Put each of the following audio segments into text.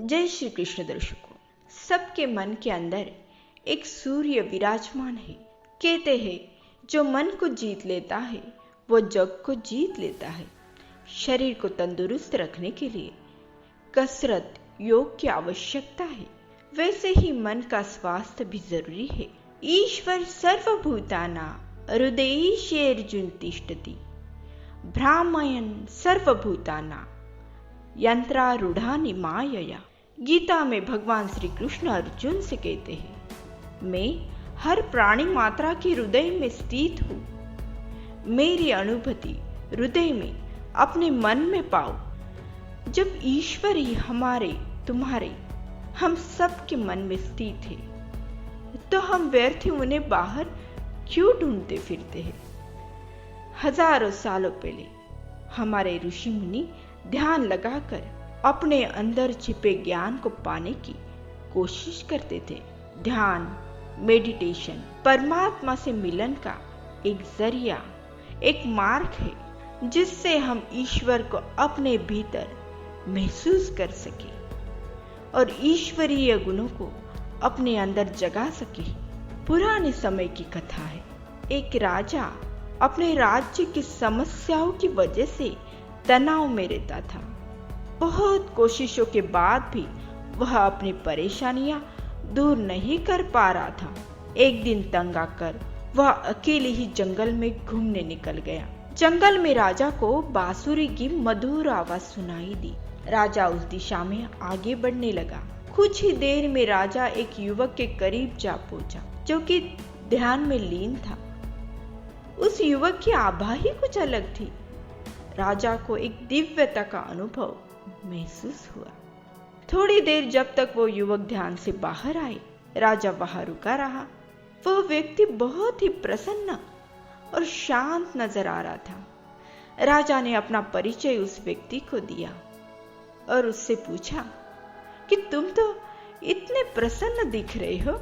जय श्री कृष्ण दर्शकों, सबके मन के अंदर एक सूर्य विराजमान है। कहते हैं जो मन को जीत लेता है वो जग को जीत लेता है। शरीर को तंदुरुस्त रखने के लिए कसरत, योग की आवश्यकता है। वैसे ही मन का स्वास्थ्य भी जरूरी है। ईश्वर सर्वभूताना हृदयेषु तिष्ठति भ्रामयन् सर्वभूताना यंत्रारूढ़ानि मायया। गीता में भगवान श्री कृष्ण अर्जुन से कहते हैं, मैं हर प्राणी मात्रा के हृदय में स्थित हूँ। मेरी अनुभूति हृदय में अपने मन में पाओ। जब ईश्वर ही हमारे, तुम्हारे, हम सब के मन में स्थित है तो हम व्यर्थ उन्हें बाहर क्यों ढूंढते फिरते हैं। हजारों सालों पहले हमारे ऋषि मुनि ध्यान लगाकर अपने अंदर छिपे ज्ञान को पाने की कोशिश करते थे। ध्यान, मेडिटेशन परमात्मा से मिलन का एक जरिया, एक मार्ग है जिससे हम ईश्वर को अपने भीतर महसूस कर सके और ईश्वरीय गुणों को अपने अंदर जगा सके। पुराने समय की कथा है। एक राजा अपने राज्य की समस्याओं की वजह से तनाव में रहता था। बहुत कोशिशों के बाद भी वह अपनी परेशानियां दूर नहीं कर पा रहा था। एक दिन तंग आकर वह अकेले ही जंगल में घूमने निकल गया। जंगल में राजा को बांसुरी की मधुर आवाज सुनाई दी। राजा उस दिशा में आगे बढ़ने लगा। कुछ ही देर में राजा एक युवक के करीब जा पहुंचा जो कि ध्यान में लीन था। उस युवक की आभा ही कुछ अलग थी। राजा को एक दिव्यता का अनुभव महसूस हुआ। थोड़ी देर जब तक वो युवक ध्यान से बाहर आए, राजा वहां रुका रहा। वह व्यक्ति बहुत ही प्रसन्न और शांत नजर आ रहा था। राजा ने अपना परिचय उस व्यक्ति को दिया और उससे पूछा कि तुम तो इतने प्रसन्न दिख रहे हो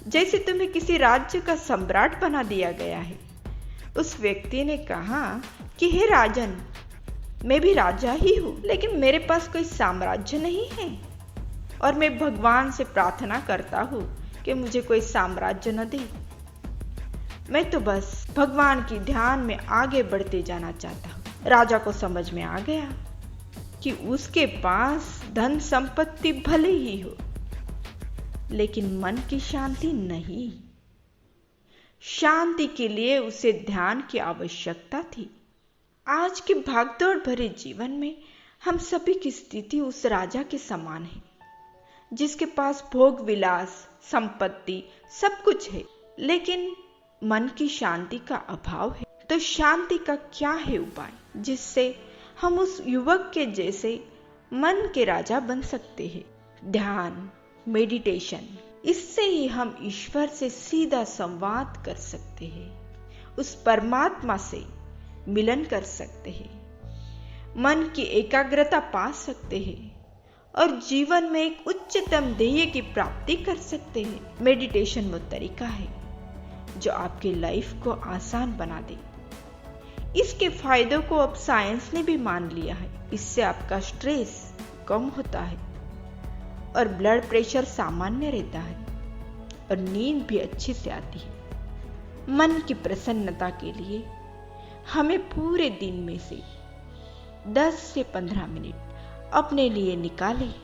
जैसे तुम्हें किसी राज्य का सम्राट बना दिया गया है। उस व्यक्ति ने कहा कि हे राजन, मैं भी राजा ही हूँ, लेकिन मेरे पास कोई साम्राज्य नहीं है और मैं भगवान से प्रार्थना करता हूँ कि मुझे कोई साम्राज्य न दे। मैं तो बस भगवान की ध्यान में आगे बढ़ते जाना चाहता हूँ। राजा को समझ में आ गया कि उसके पास धन संपत्ति भले ही हो, लेकिन मन की शांति नहीं। शांति के लिए उसे ध्यान की आवश्यकता थी। आज के भागदौड़ भरे जीवन में हम सभी की स्थिति उस राजा के समान है जिसके पास भोग विलास, संपत्ति सब कुछ है, लेकिन मन की शांति का अभाव है। तो शांति का क्या है उपाय जिससे हम उस युवक के जैसे मन के राजा बन सकते हैं? ध्यान, मेडिटेशन, इससे ही हम ईश्वर से सीधा संवाद कर सकते हैं, उस परमात्मा से मिलन कर सकते हैं, मन की एकाग्रता पा सकते हैं और जीवन में एक उच्चतम ध्येय की प्राप्ति कर सकते हैं। मेडिटेशन वो तरीका है जो आपकी लाइफ को आसान बना दे। इसके फायदों को अब साइंस ने भी मान लिया है। इससे आपका स्ट्रेस कम होता है और ब्लड प्रेशर सामान्य रहता है और नींद भी अच्छे से आती है। मन की प्रसन्नता के लिए हमें पूरे दिन में से 10 से 15 मिनट अपने लिए निकालें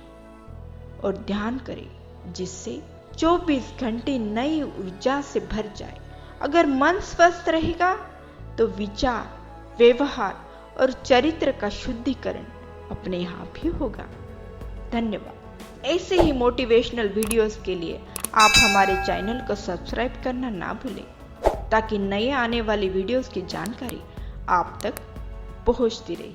और ध्यान करें, जिससे 24 घंटे नई ऊर्जा से भर जाए। अगर मन स्वस्थ रहेगा तो विचार, व्यवहार और चरित्र का शुद्धिकरण अपने आप ही होगा। धन्यवाद। ऐसे ही मोटिवेशनल वीडियोस के लिए आप हमारे चैनल को सब्सक्राइब करना ना भूलें ताकि नए आने वाली वीडियोस की जानकारी आप तक पहुंचती रहे।